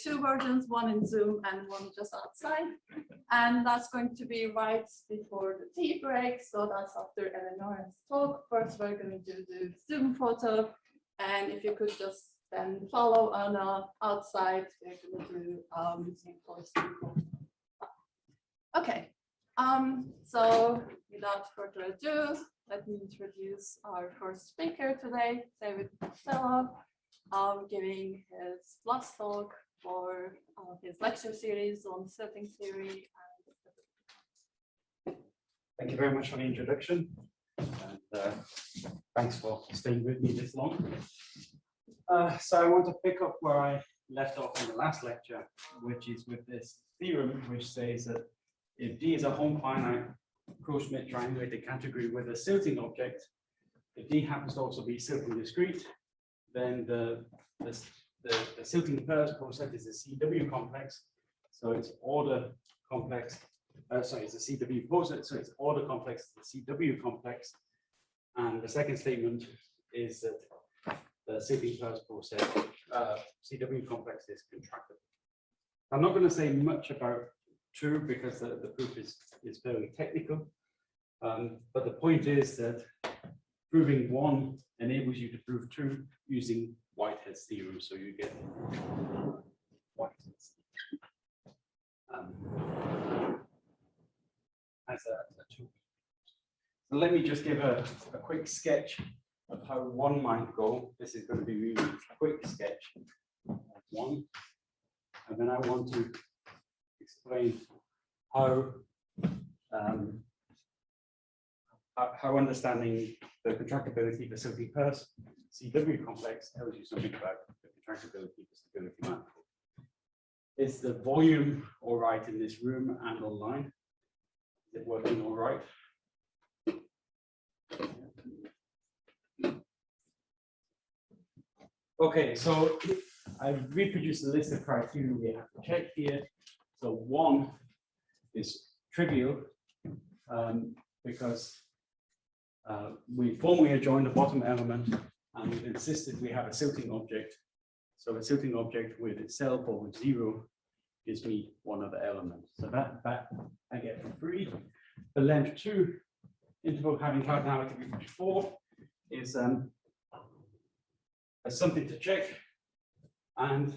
two versions, one in Zoom and one just outside. And that's going to be right before the tea break. So that's after Eleanor's talk. First, we're going to do the Zoom photo. And if you could just then follow Anna outside, we're going to do Zoom photo. Okay. So without further ado, let me introduce our first speaker today, David Pauksztello, giving his last talk for his lecture series on Silting theory. Thank you very much for the introduction, and thanks for staying with me this long. So I want to pick up where I left off in the last lecture, which is with this theorem, which says that if D is a home finite Pauksztello triangulated category with a Silting object, if D happens to also be Silting discrete, then the Silting first poset is a CW complex, so it's order complex. Sorry, it's a CW poset, so it's order complex, the CW complex. And the second statement is that the Silting first poset CW complex is contractible. I'm not going to say much about two because the proof is fairly technical, but the point is that proving one enables you to prove two using Whitehead's theorem, so you get Whitehead's as a tool. So let me just give a quick sketch of how one might go. This is going to be really a quick sketch of one, and then I want to explain how understanding the contractibility of the Silting first CW complex tells you something about the contractibility of the stability manifold. Is the volume all right in this room and online? Is it working all right? Okay, so I've reproduced a list of criteria we have to check here. So one is trivial because we formally adjoined the bottom element and we've insisted we have a Silting object. So a Silting object with itself or with zero gives me one other element. So that I get for free. The length 2 interval having cardinality before is something to check, and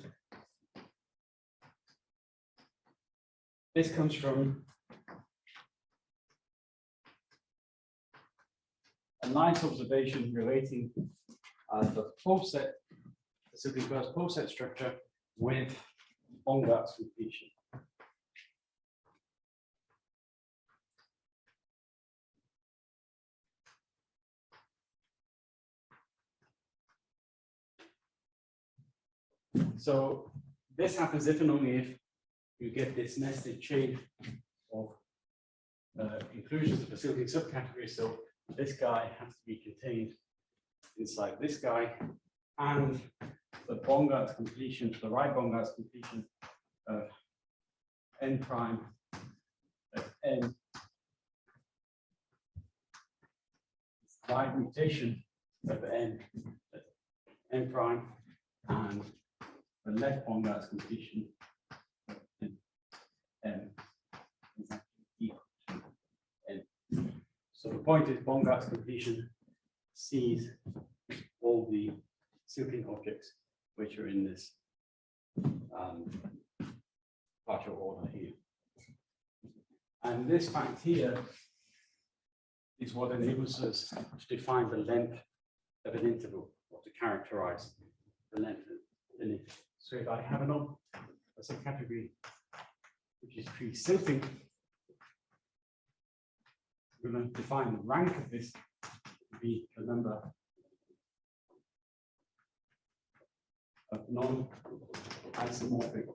this comes from a nice observation relating the poset, the Silting first poset structure with Baumgart's completion. So this happens if and only if you get this nested chain of inclusions of the Silting subcategory. So this guy has to be contained inside this guy, and the Baumgart's completion, the right Baumgart's completion of n prime of n, right mutation of n prime, and the left Baumgart's completion of n is actually equal to n. So the point is Baumgart's completion sees all the Silting objects which are in this partial order here. And this fact here is what enables us to define the length of an interval, or to characterize the length of an interval. So if I have a subcategory which is pre-Silting, we're going to define the rank of this to be the number of non-isomorphic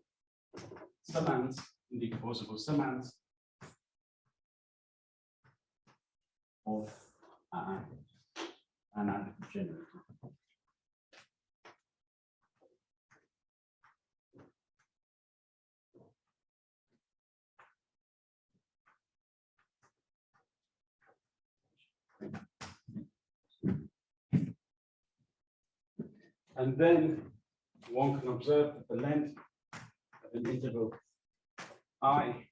summands, indecomposable summands of an analytic generator. And then one can observe that the length of an interval I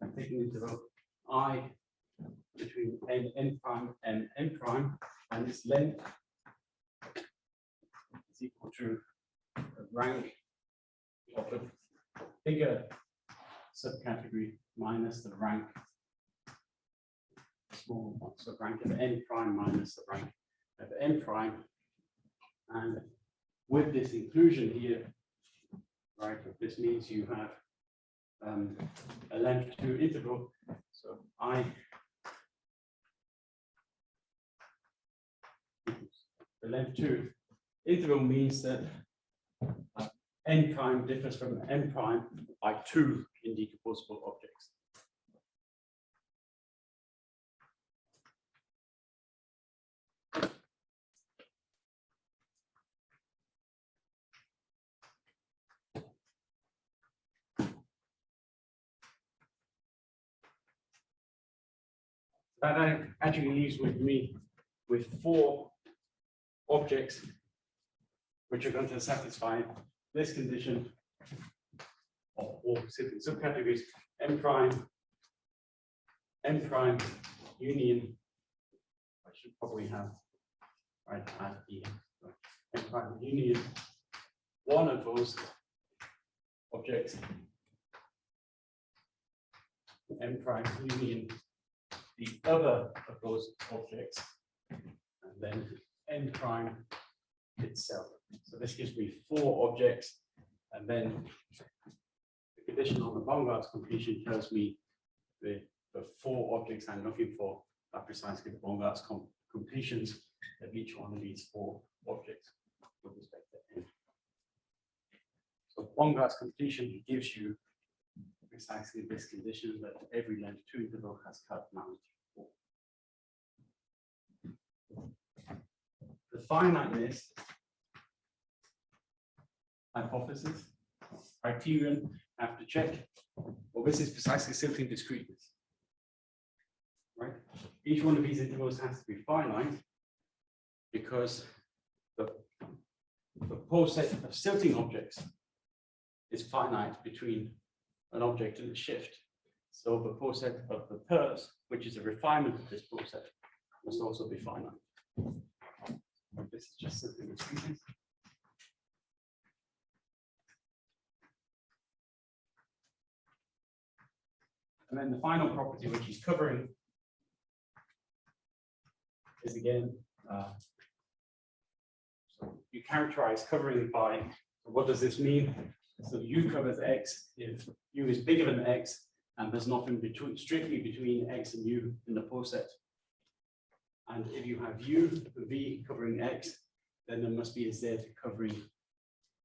I'm taking interval I between n prime and n prime, and its length is equal to the rank of the bigger subcategory minus the rank small one. So rank of n prime minus the rank of n prime. And with this inclusion here, right, this means you have a length 2 interval. So I the length 2 interval means that n prime differs from n prime by 2 indecomposable objects. That actually leaves with me with 4 objects which are going to satisfy this condition of all subcategories n prime union. I should probably have right at the n prime union one of those objects, n prime union the other of those objects, and then n prime itself. So this gives me 4 objects, and then the condition on the Baumgart's completion tells me the 4 objects I'm looking for are precisely the Baumgart's completions of each one of these 4 objects with respect to n. So Baumgart's completion gives you precisely this condition that every length 2 interval has cardinality 4. The finiteness hypothesis criterion I have to check. Well, this is precisely Silting discreteness. Right? Each one of these intervals has to be finite because the whole set of Silting objects is finite between an object and a shift. So the whole set of the pairs, which is a refinement of this whole set, must also be finite. This is just Silting discreteness. And then the final property, which he's covering, is again, so you characterize covering by, so what does this mean? So U covers X if U is bigger than X and there's nothing strictly between X and U in the poset. And if you have U and V covering X, then there must be a Z covering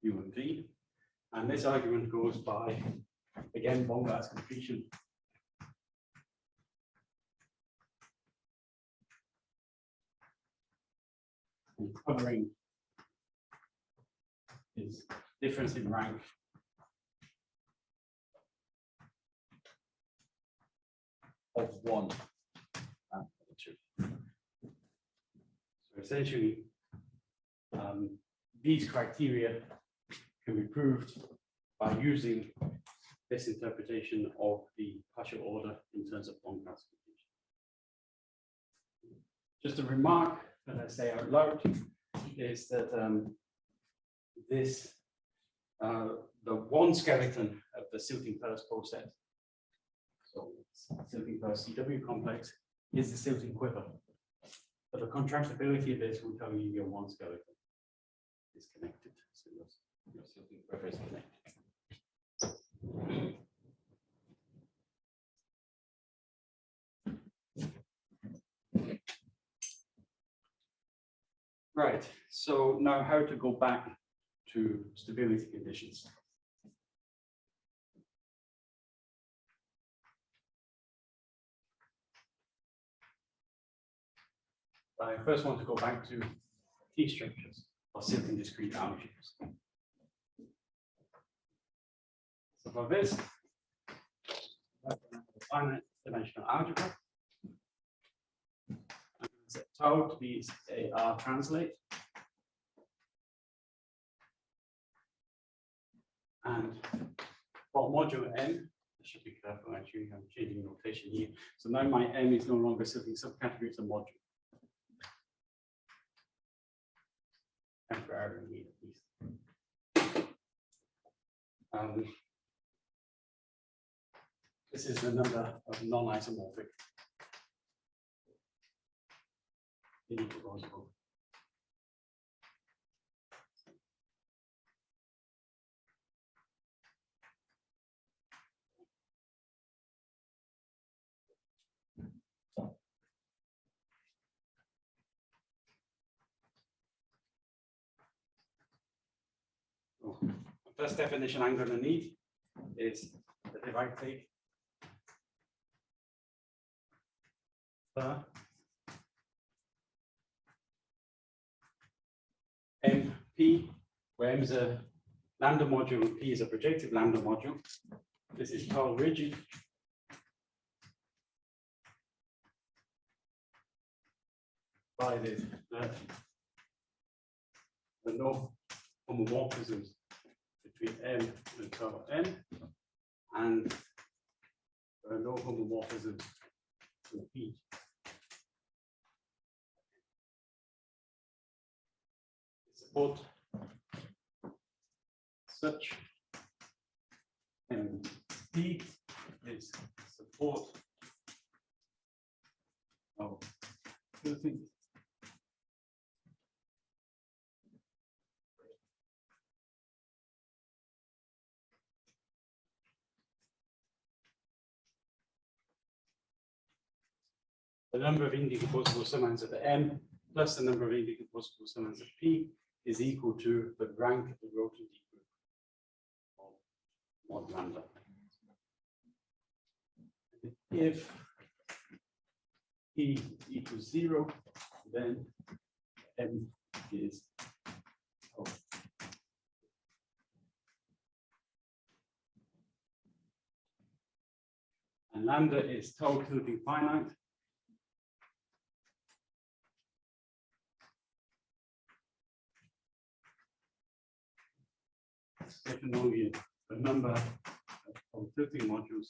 U and V. And this argument goes by, again, Baumgart's completion. And covering is difference in rank of 1 and 2. So essentially, these criteria can be proved by using this interpretation of the partial order in terms of Baumgart's completion. Just a remark that I say out loud is that the one skeleton of the Silting Peirce poset, so Silting Peirce CW complex, is the Silting quiver. But the contractibility of this will tell you your one skeleton is connected. So your Silting quiver is connected. Right, so now how to go back to stability conditions. I first want to go back to T structures or Silting discrete algebras. So for this, I have a finite dimensional algebra. I'm going to set tau to be AR translate. And for modulo n, I should be careful actually, I'm changing notation here. So now my m is no longer Silting subcategory, it's a module. Temporarily at least. This is the number of non-isomorphic inequalities. The first definition I'm going to need is that if I take MP, where M is a lambda module and P is a projective lambda module, this is tau rigid. Provided that there are no homomorphisms between M and tau n, and there are no homomorphisms in P. Support such MP is support of two things. The number of indecomposable summands of M plus the number of indecomposable summands of P is equal to the rank of the rotor D group of mod lambda. If P equals 0, then M is O. And lambda is tau tilting finite. If and only the number of tilting modules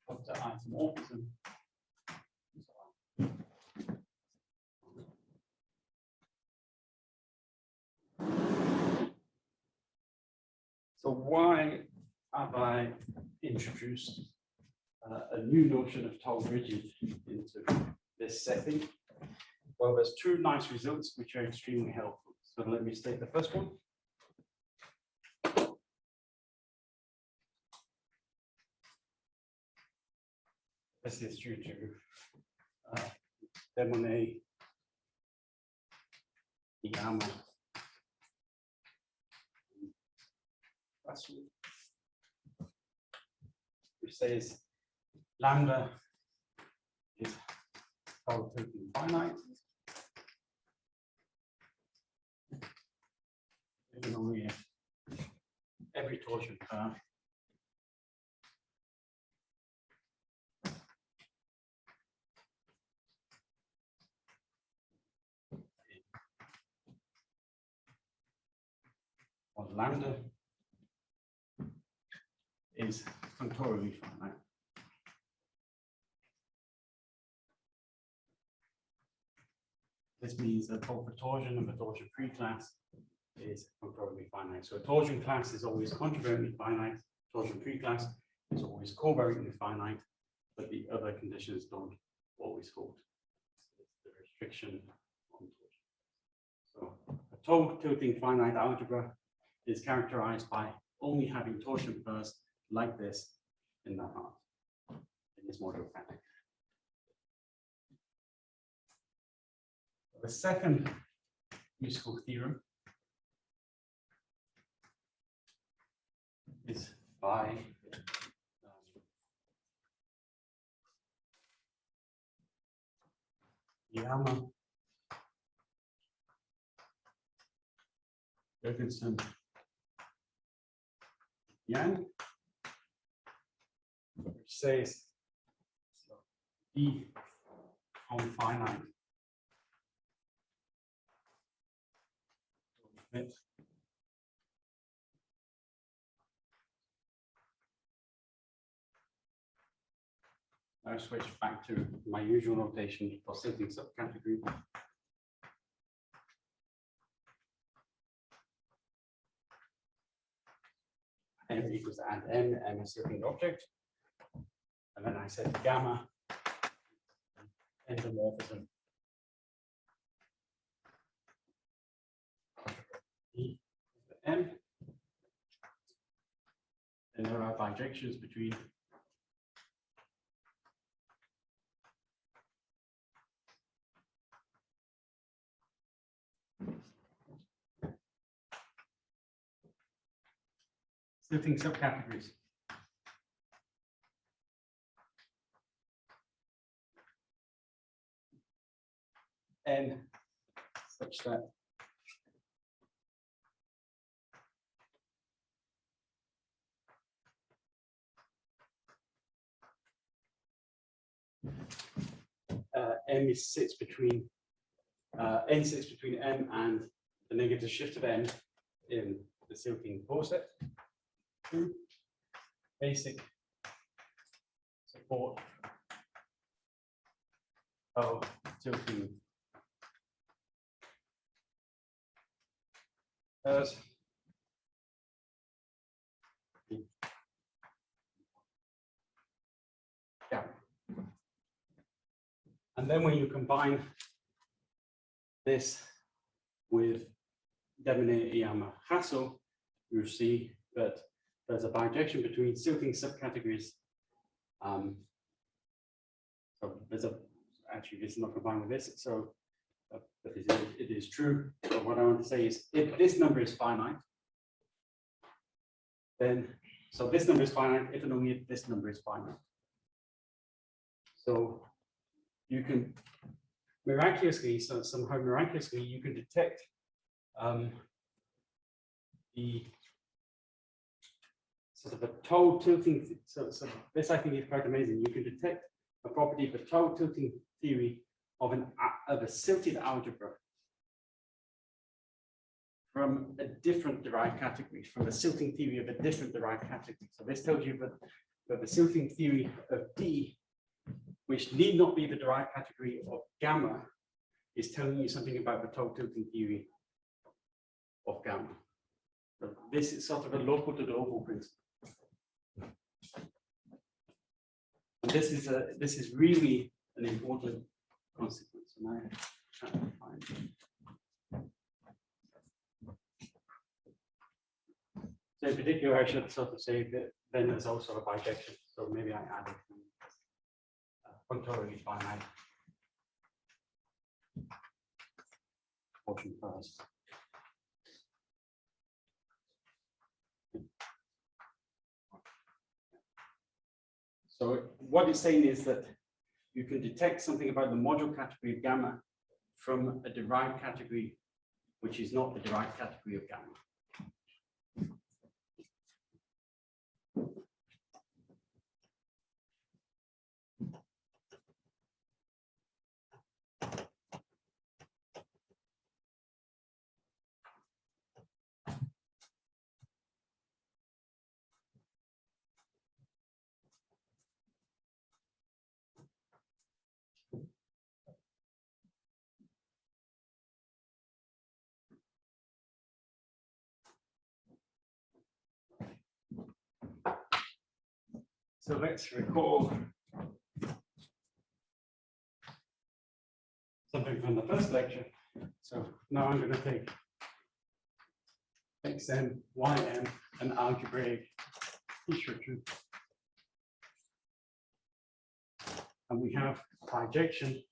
of the isomorphism. So why have I introduced a new notion of tau rigid into this setting? Well, there's two nice results which are extremely helpful. So let me state the first one. This is due to Demonet, Iyama, which says lambda is tau tilting finite. Even only every torsion curve of lambda is functorially finite. This means that both the torsion and the torsion free class is functorially finite. So a torsion class is always contravariantly finite, torsion free class is always covariantly finite, but the other conditions don't always hold. It's the restriction on torsion. So a tau tilting finite algebra is characterized by only having torsion pairs like this in the heart, in this model pattern. The second musical theorem is by Iyama, Jurgensen, yang, which says D on finite. I'll switch back to my usual notation for Silting subcategory. M equals add n, m is Silting object. And then I said gamma endomorphism E m. And there are bijections between Silting subcategories. N such that M sits between N sits between M and the negative shift of N in the Silting set. Basic support of Silting as yeah. And then when you combine this with Demonet Hassel, you see that there's a bijection between Silting subcategories. So there's a actually this is not combined with this, so but it is true. So what I want to say is if this number is finite, then so this number is finite if and only if this number is finite. So you can miraculously, so somehow miraculously, you can detect the sort of a toe tilting. So this I think is quite amazing. You can detect a property of a toe tilting theory of a silted algebra from a different derived category, from a silting theory of a different derived category. So this tells you that the silting theory of D, which need not be the derived category of gamma, is telling you something about the toe tilting theory of gamma. So this is sort of a local to global principle. And this is really an important consequence. And I try to find so in particular, I should sort of say that then there's also a bijection. So maybe I added functorially finite portion first. So what it's saying is that you can detect something about the module category of gamma from a derived category, which is not the derived category of gamma. So let's recall something from the first lecture. So now I'm going to take xm, ym, and algebraic t-structure. And we have a bijection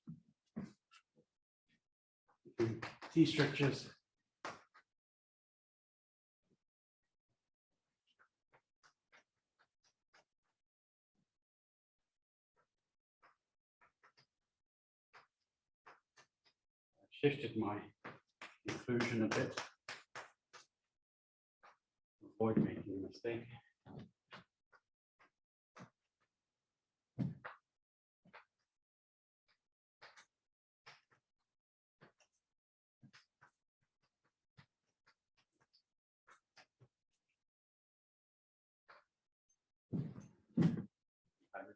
between t-structures shifted my inclusion a bit, avoid making a mistake.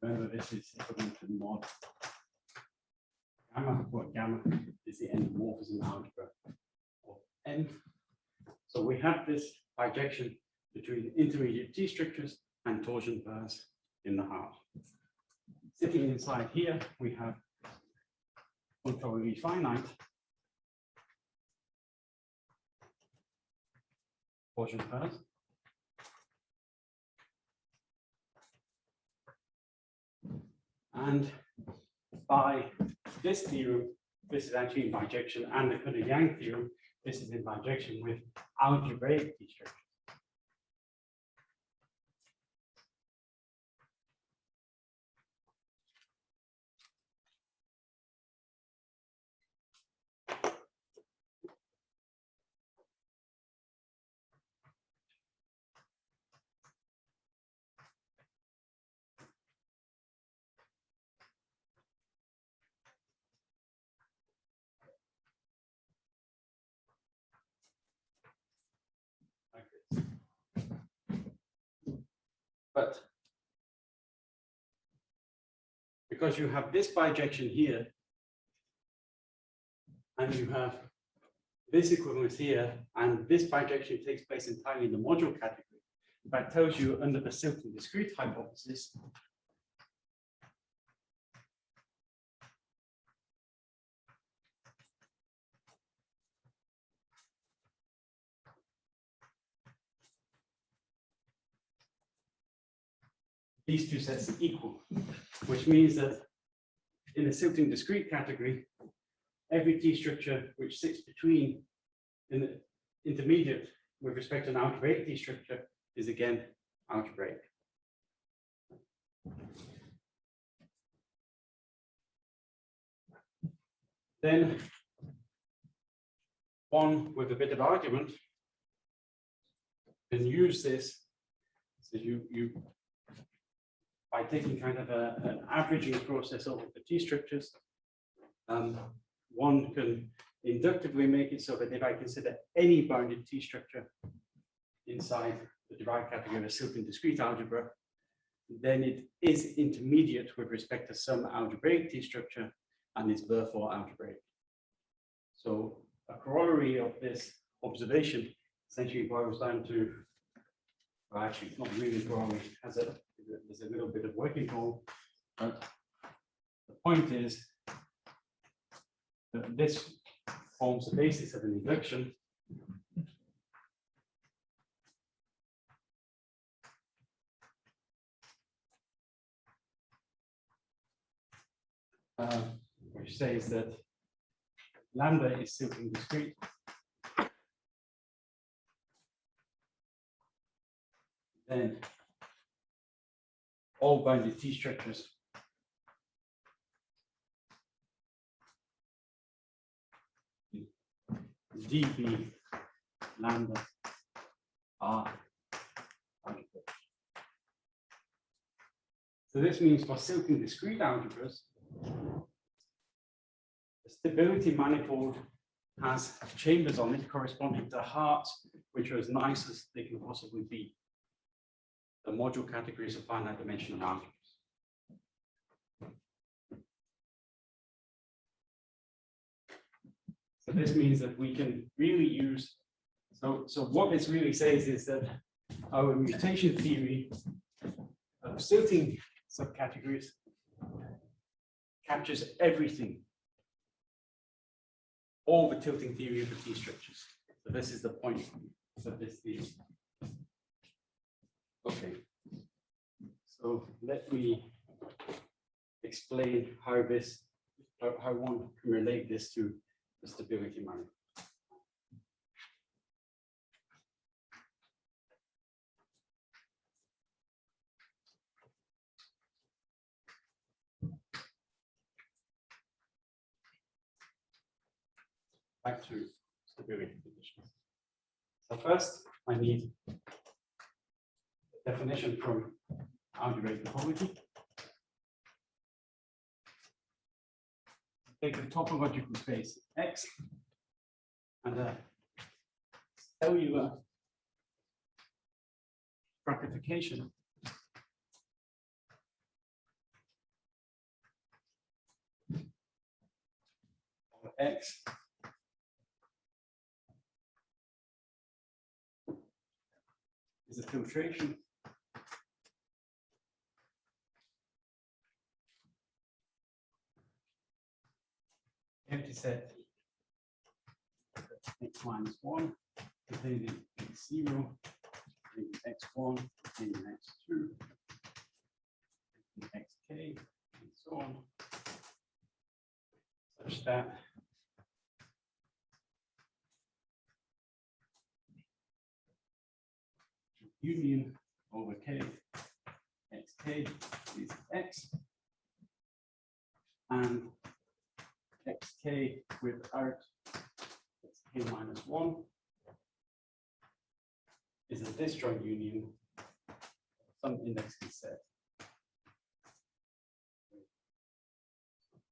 Remember, this is equivalent to mod gamma, where gamma is the endomorphism algebra of N. So we have this bijection between intermediate T structures and torsion pairs in the heart. Sitting inside here, we have probably finite torsion pairs. And by this theorem, this is actually in bijection, and the Cutter-Yang theorem, this is in bijection with algebraic T structures. But because you have this bijection here, and you have this equivalence here, and this bijection takes place entirely in the module category, that tells you under the Silting discrete hypothesis, these two sets are equal, which means that in the Silting discrete category, every T structure which sits between in the intermediate with respect to an algebraic T structure is again algebraic. Then one with a bit of argument can use this. So you by taking kind of an averaging process over the T structures, one can inductively make it so that if I consider any bounded T structure inside the derived category of a Silting discrete algebra, then it is intermediate with respect to some algebraic T structure and is therefore algebraic. So a corollary of this observation essentially boils down to, well, actually, it's not really a corollary, there's a little bit of working for, but the point is that this forms the basis of an induction which says that lambda is Silting discrete. Then all bounded T structures dB lambda are algebraic. So this means for Silting discrete algebras, the stability manifold has chambers on it corresponding to hearts which are as nice as they can possibly be. The module categories of finite dimensional algebras. So this means that we can really use, so what this really says is that our mutation theory of Silting subcategories captures everything, all the tilting theory of the T structures. So this is the point of this theory. Okay, so let me explain how one can relate this to the stability manifold. Back to stability conditions. So first, I need definition from algebraic topology. Take the topological space X and a cellular stratification of X is a filtration empty set x minus 1 containing x0, containing x1, containing x2, containing xk, and so on, such that union over k xk is x, and xk without xk minus 1 is a disjoint union of some indexing set.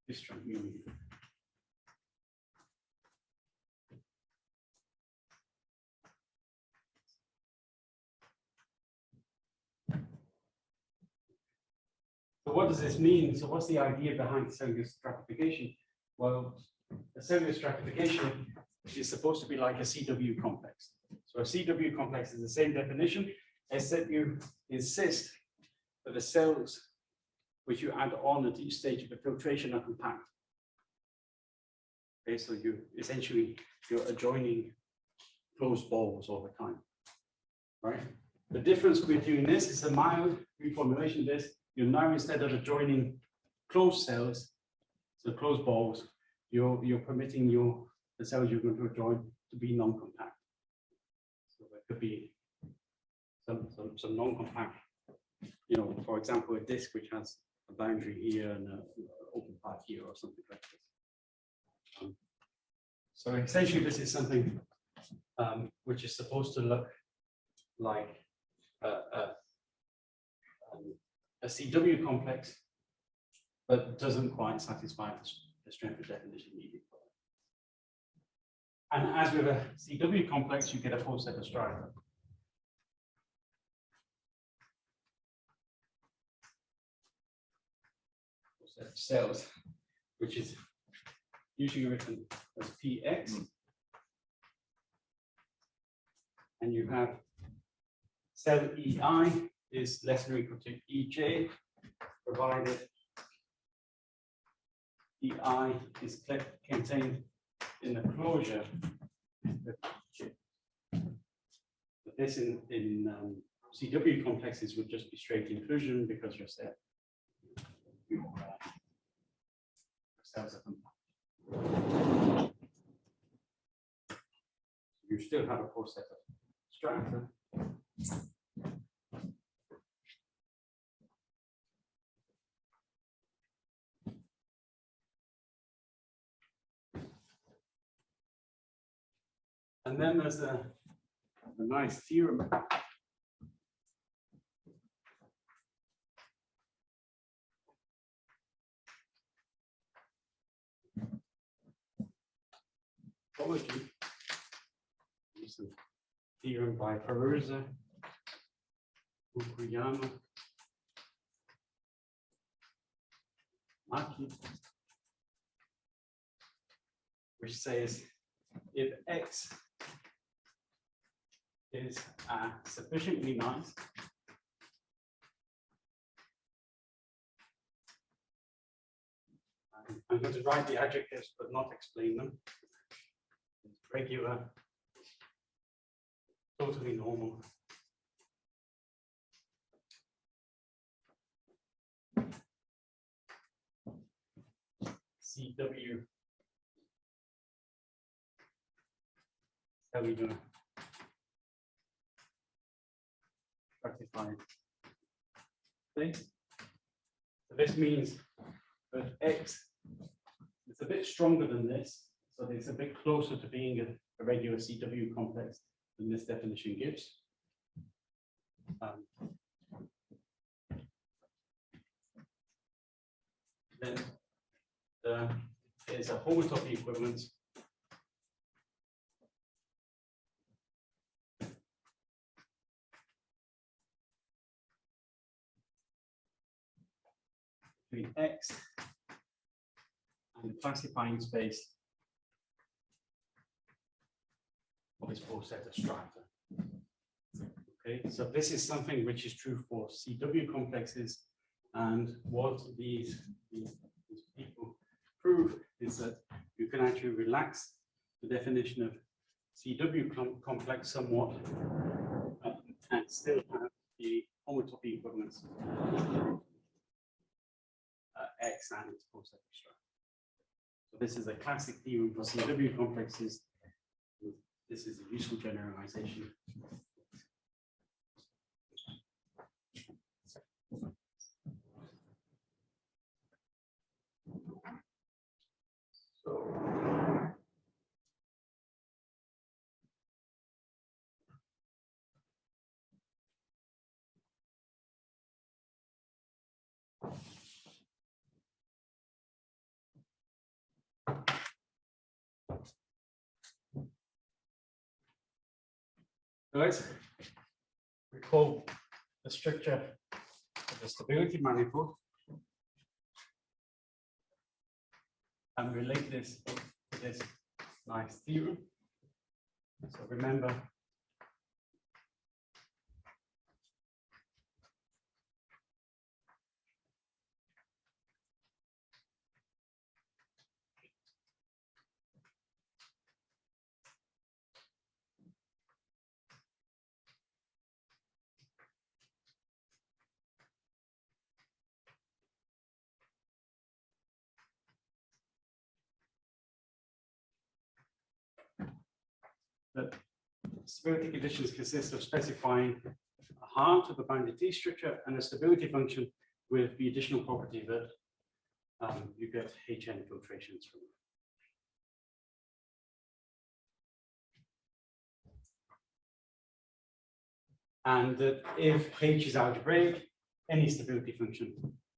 Disjoint union. So what does this mean? So what's the idea behind cellular stratification? Well, a cellular stratification is supposed to be like a CW complex. So a CW complex is the same definition, except you insist that the cells which you add on at each stage of the filtration are compact. Okay, so you're adjoining closed balls all the time, right? The difference with doing this is a mild reformulation of this. You're now, instead of adjoining closed cells, so closed balls, you're permitting the cells you're going to adjoin to be non-compact. So there could be some non-compact, for example, a disk which has a boundary here and an open part here or something like this. So essentially this is something which is supposed to look like a CW complex, but doesn't quite satisfy the strength of definition needed for it. And as with a CW complex, you get a full set of strata. Full set of cells, which is usually written as Px. And you have cell EI is less than or equal to EJ, provided EI is contained in the closure. But this in CW complexes would just be straight inclusion because your cells are compact. You still have a full set of strata. And then there's a nice theorem topology. It's a theorem by Perusa, Fukuyama, Maki, which says if X is sufficiently nice, I'm going to write the adjectives but not explain them. It's regular, totally normal. CW cellular stratified space. So this means that X is a bit stronger than this, so it's a bit closer to being a regular CW complex than this definition gives. then there is a homotopy equivalence between X and the classifying space of this full set of strata. Okay, so this is something which is true for CW complexes, and what these people prove is that you can actually relax the definition of CW complex somewhat and still have the homotopy equivalence X and its full set of strata. So this is a classic theorem for CW complexes. This is a useful generalization. So let's recall the structure of the stability manifold and relate this to this nice theorem. So remember, that stability conditions consist of specifying a heart of a bounded T structure and a stability function with the additional property that you get HN filtrations from it. And that if H is algebraic, any stability function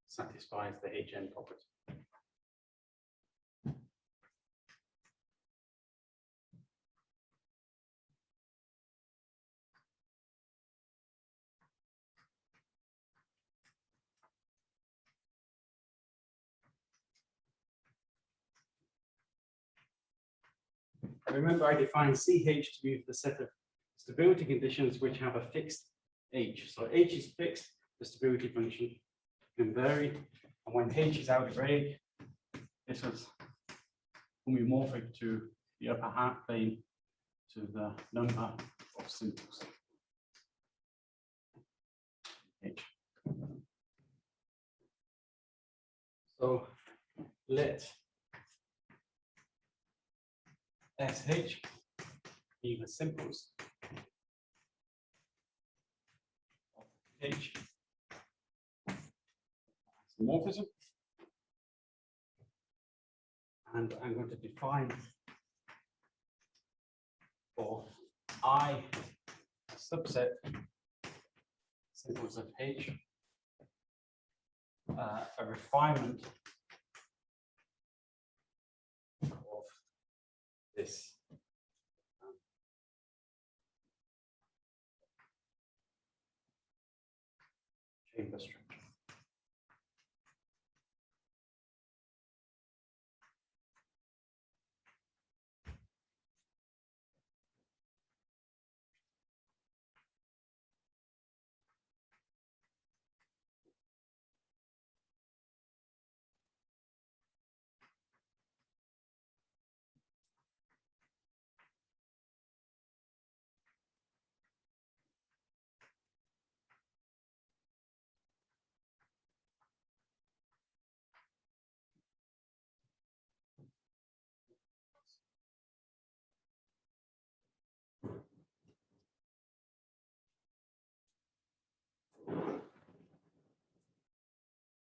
satisfies the HN property. Remember, I defined CH to be the set of stability conditions which have a fixed H. So H is fixed, the stability function can vary. And when H is algebraic, this is homeomorphic to the upper half plane to the number of simples. H. So let SH be the simples of H isomorphism, and I'm going to define for I subset simples of H a refinement of this chamber structure.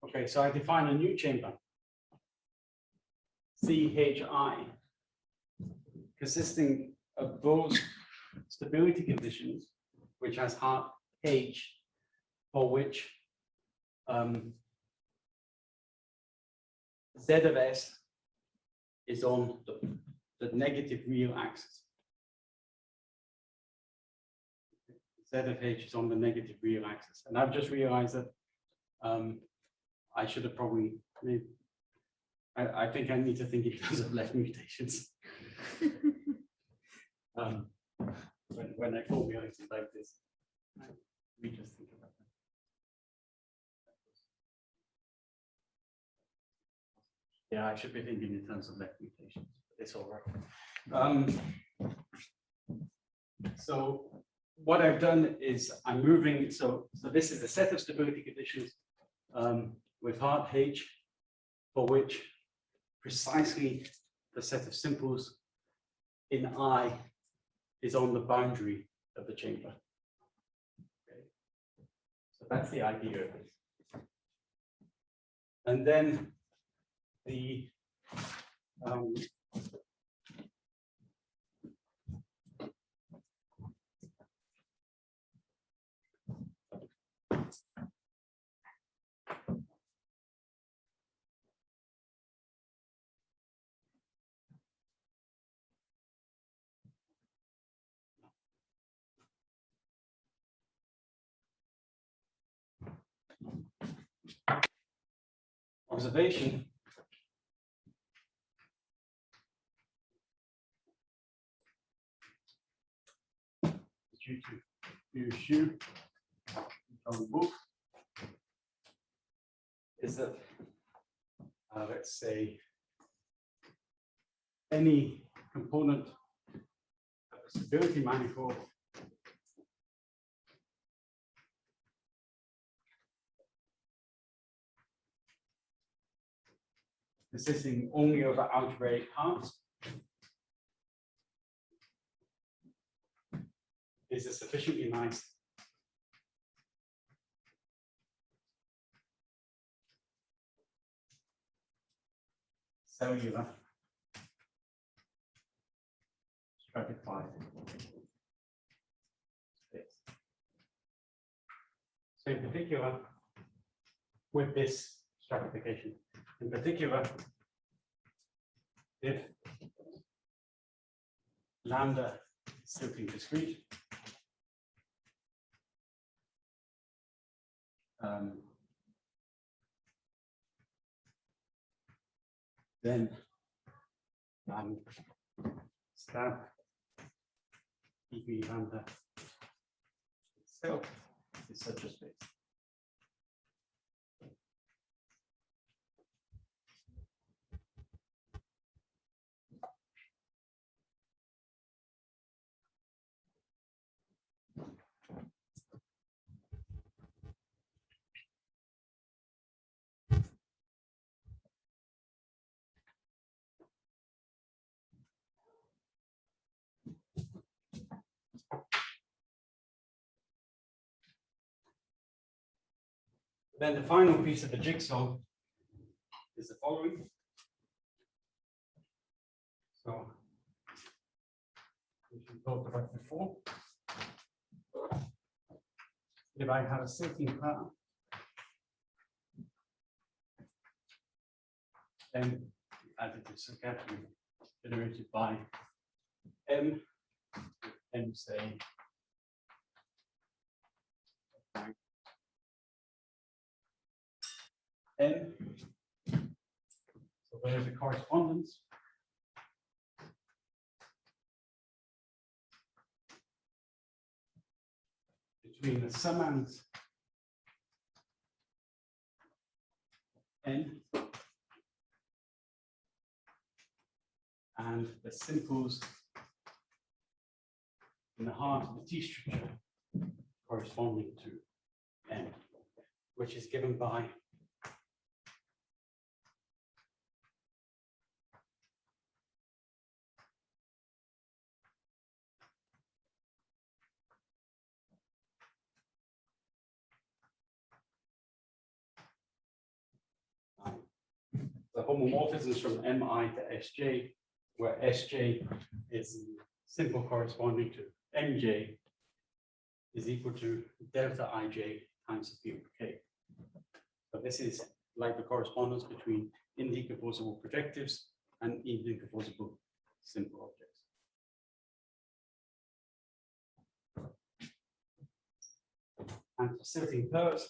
Okay, so I define a new chamber, CHI, consisting of those stability conditions which has heart H, for which Z of S is on the negative real axis. Z of H is on the negative real axis. And I've just realized that I should have probably made, I think I need to think in terms of left mutations. When I formulate it like this, we just think about that. Yeah, I should be thinking in terms of left mutations, but it's all right. So what I've done is I'm moving, so this is a set of stability conditions with hard H, for which precisely the set of simples in I is on the boundary of the chamber. Okay. So that's the idea of it. And then the observation due to shoe from the book is that let's say any component of a stability manifold consisting only of algebraic parts is a sufficiently nice cellular stratified space. So in particular, with this stratification, in particular, if lambda is Silting discrete, then stab EV lambda itself is such a space. Then the final piece of the jigsaw is the following. So, which we talked about before. If I have a Silting pattern, then as it is carefully generated by M, say N. So there's a correspondence between the summands N and the simples in the heart of the T structure corresponding to N, which is given by the homomorphisms from Mi to Sj, where Sj is the simple corresponding to Mj is equal to delta Ij times the field K. So this is like the correspondence between indecomposable projectives and indecomposable simple objects. And for Silting curves,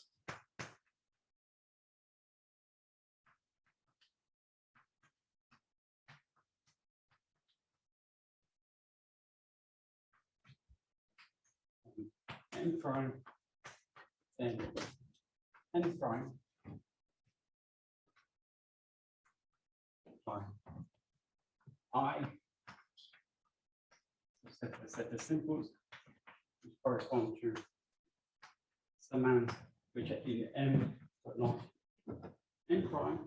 n prime, then n prime by I, a set of simples which correspond to summands which are in M but not n prime,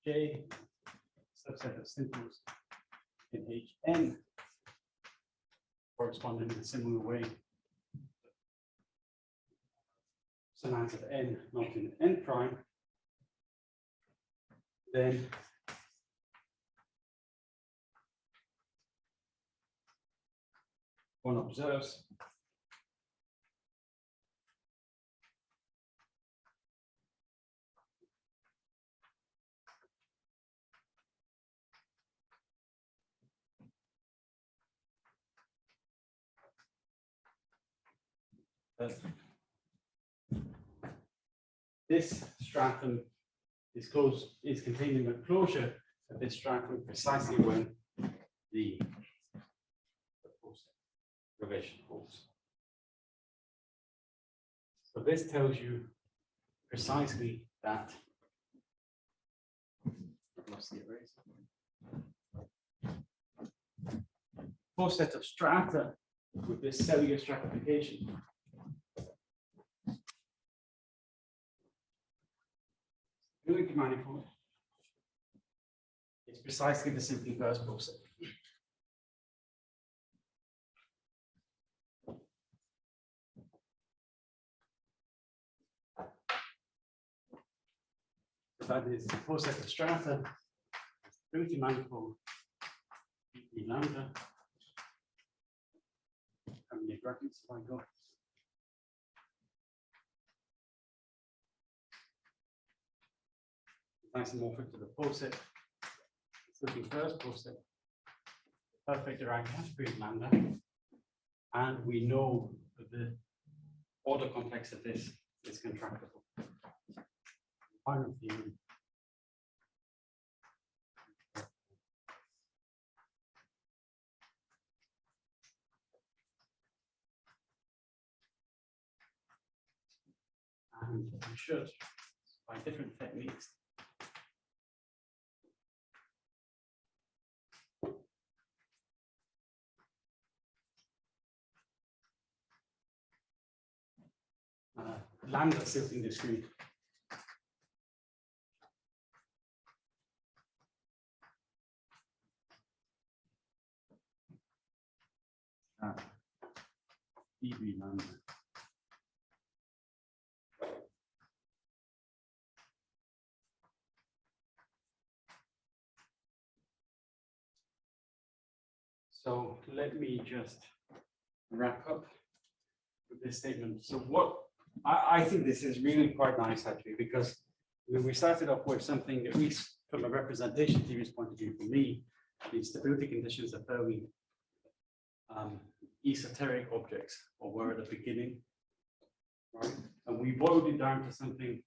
J, subset of simples in Hn corresponding in a similar way. Summands of n not in n prime, then one observes that this stratum is contained in the closure of this stratum precisely when the relation holds. So this tells you precisely that four sets of strata with this cellular stratification Unity manifold is precisely the simply first process. So that is the process of strata, Unity manifold, E lambda. How many brackets have I got? Isomorphic to the poset, looking first poset, perfect derived category of lambda, and we know that the order complex of this is contractible. Final theorem. And we should, by different techniques, lambda Silting discrete. dB lambda. So let me just wrap up with this statement. So what I think this is really quite nice actually, because we started off with something, at least from a representation theory's point of view, for me, the stability conditions are fairly esoteric objects, or were at the beginning, right? And we boiled it down to something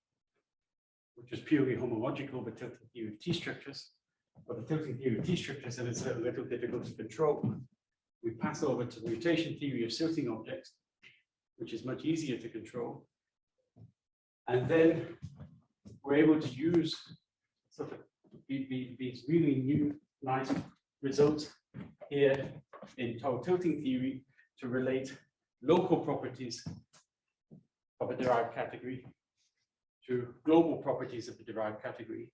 which is purely homological, the tilting theory of T structures. But the tilting theory of T structures, and it's a little difficult to control. We pass over to the mutation theory of Silting objects, which is much easier to control. And then we're able to use sort of these really new, nice results here in tilting theory to relate local properties of a derived category to global properties of the derived category.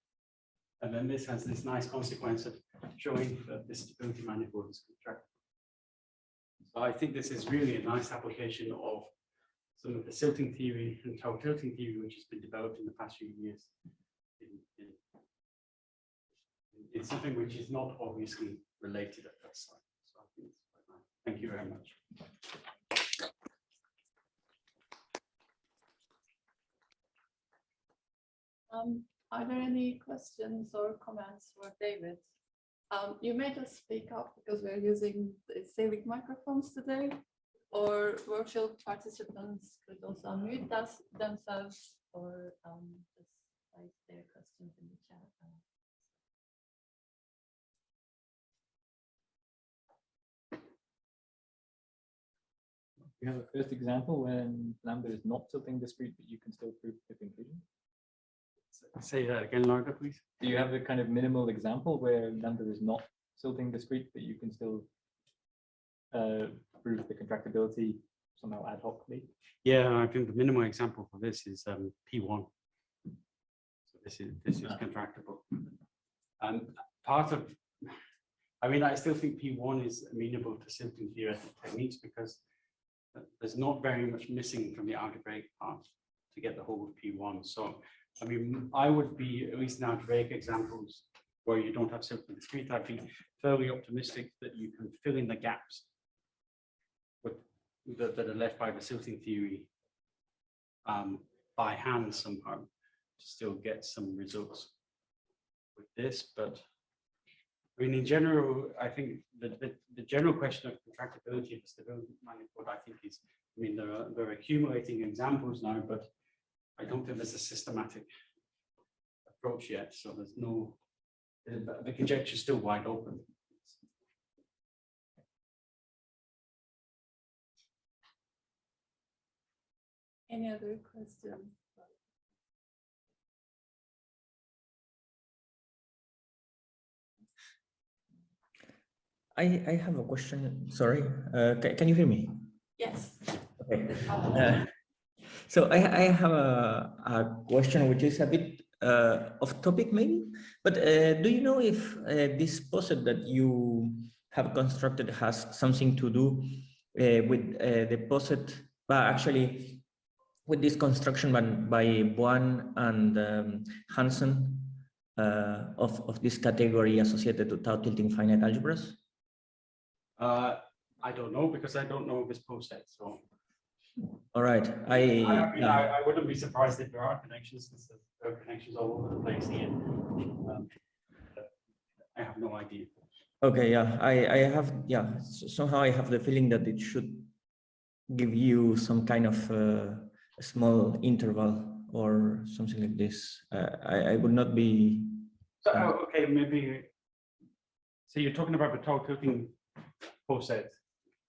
And then this has this nice consequence of showing that this stability manifold is contractible. So I think this is really a nice application of some of the Silting theory and tilting theory, which has been developed in the past few years. It's something which is not obviously related at first sight. So I think it's quite nice. Thank you very much. Are there any questions or comments for David? You may just speak up because we're using the civic microphones today, or virtual participants could also unmute themselves or just write their questions in the chat. You have a first example when lambda is not tilting discrete, but you can still prove if inclusion. Say that again, Laura, please. Do you have a kind of minimal example where lambda is not tilting discrete, but you can still prove the contractibility somehow ad hocly? Yeah, I think the minimal example for this is P1. So this is contractible. Part of, I mean, I still think P1 is amenable to Silting theoretic techniques because there's not very much missing from the algebraic part to get the whole of P1. So, I mean, I would be, at least in algebraic examples where you don't have Silting discrete, I'd be fairly optimistic that you can fill in the gaps that are left by the Silting theory by hand somehow to still get some results with this. But I mean, in general, I think the general question of contractibility of the stability manifold, I think is, I mean, there are accumulating examples now, but I don't think there's a systematic approach yet. So there's no, the conjecture is still wide open. Any other questions? I have a question. Sorry, can you hear me? Yes. Okay. So I have a question which is a bit off topic maybe, but do you know if this poset that you have constructed has something to do with the poset, but actually with this construction by Buan and Hansen of this category associated to tau tilting finite algebras? I don't know because I don't know this poset. So, all right. I wouldn't be surprised if there are connections because there are connections all over the place here. I have no idea. Okay. Yeah. I have. Yeah. Somehow I have the feeling that it should give you some kind of a small interval or something like this. I would not be. So, okay, maybe. So you're talking about the tau tilting poset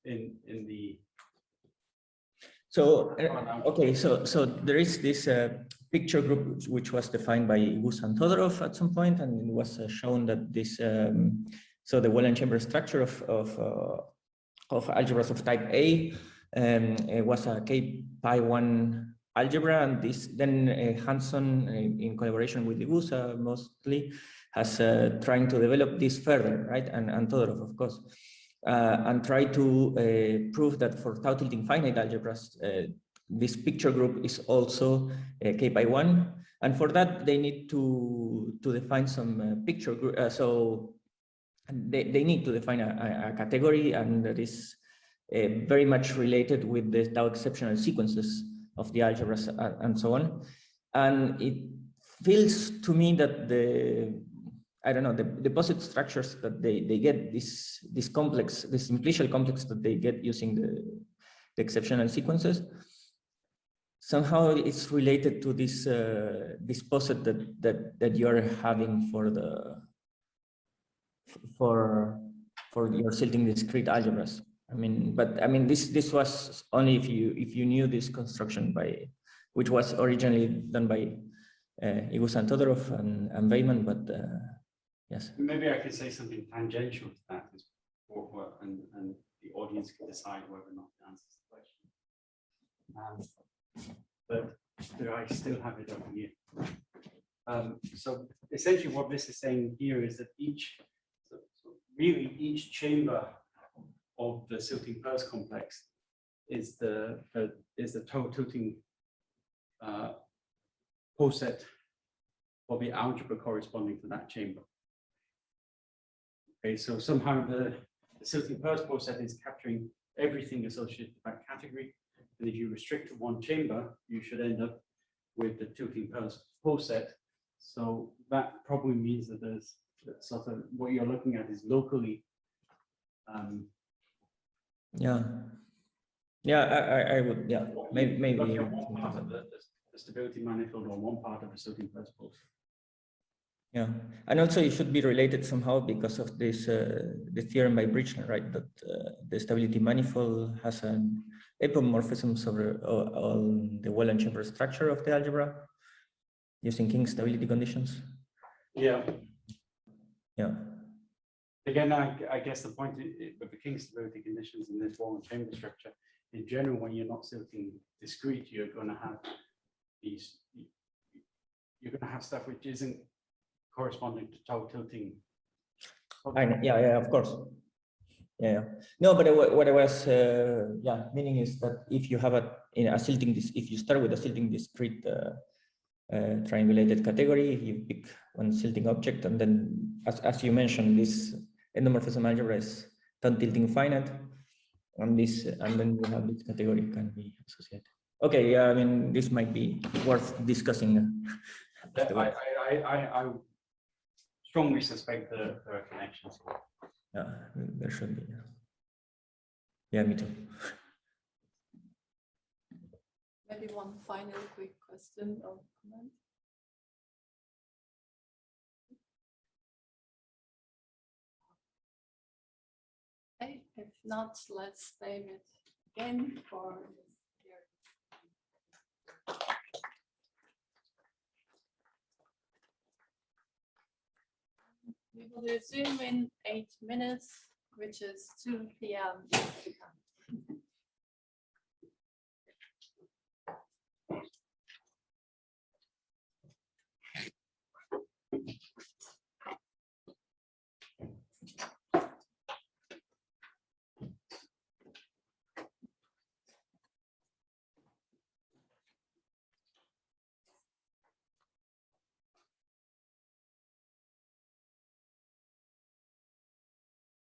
in the. So okay, so there is this picture group which was defined by Gus and Todorov at some point, and it was shown that this so the Wallen-Chamber structure of algebras of type A was a K-pi1 algebra, and this then Hanson in collaboration with Gus mostly has trying to develop this further, right? And Todorov, of course. And try to prove that for tau tilting finite algebras, this picture group is also K-pi1. And for that, they need to define some picture group. So they need to define a category, and that is very much related with the tau exceptional sequences of the algebras and so on. And it feels to me that I don't know, the deposit structures that they get, this complex, this simplicial complex that they get using the exceptional sequences, somehow it's related to this this poset that you are having for your Silting discrete algebras. I mean, but I mean this was only if you knew this construction which was originally done by Gus and Todorov and Weyman, but yes. Maybe I could say something tangential to that, and the audience can decide whether or not it answers the question. But do I still have it over here? So essentially, what this is saying here is that really each chamber of the Silting Peirce complex is the tau tilting poset for the algebra corresponding to that chamber. Okay, so somehow the Silting Peirce poset is capturing everything associated with that category. And if you restrict to one chamber, you should end up with the Silting Peirce poset So that probably means that there's sort of what you're looking at is locally. Yeah. Yeah, I would, yeah, maybe. Looking at one part of the stability manifold or one part of the Silting principles. Yeah, and also it should be related somehow because of this the theorem by Bridgeland, right? That the stability manifold has an epimorphisms over on the Wallen-Chamber structure of the algebra using King stability conditions. Yeah. Yeah. Again, I guess the point with the King stability conditions in this Wallen-Chamber structure, in general, when you're not Silting discrete, you're going to have these. You're going to have stuff which isn't corresponding to tau tilting. Yeah, of course. Yeah. No, but what I was meaning is that if you have a Silting, if you start with a Silting discrete triangulated category, you pick one Silting object, and then as you mentioned, this endomorphism algebra is tilting finite, and then you have this category can be associated. Okay, yeah, I mean this might be worth discussing. I strongly suspect there are connections. Yeah, there should be. Yeah, me too. Maybe one final quick question or comment. Okay, if not, let's save it again for this year. We will resume in 8 minutes, which is 2 p.m.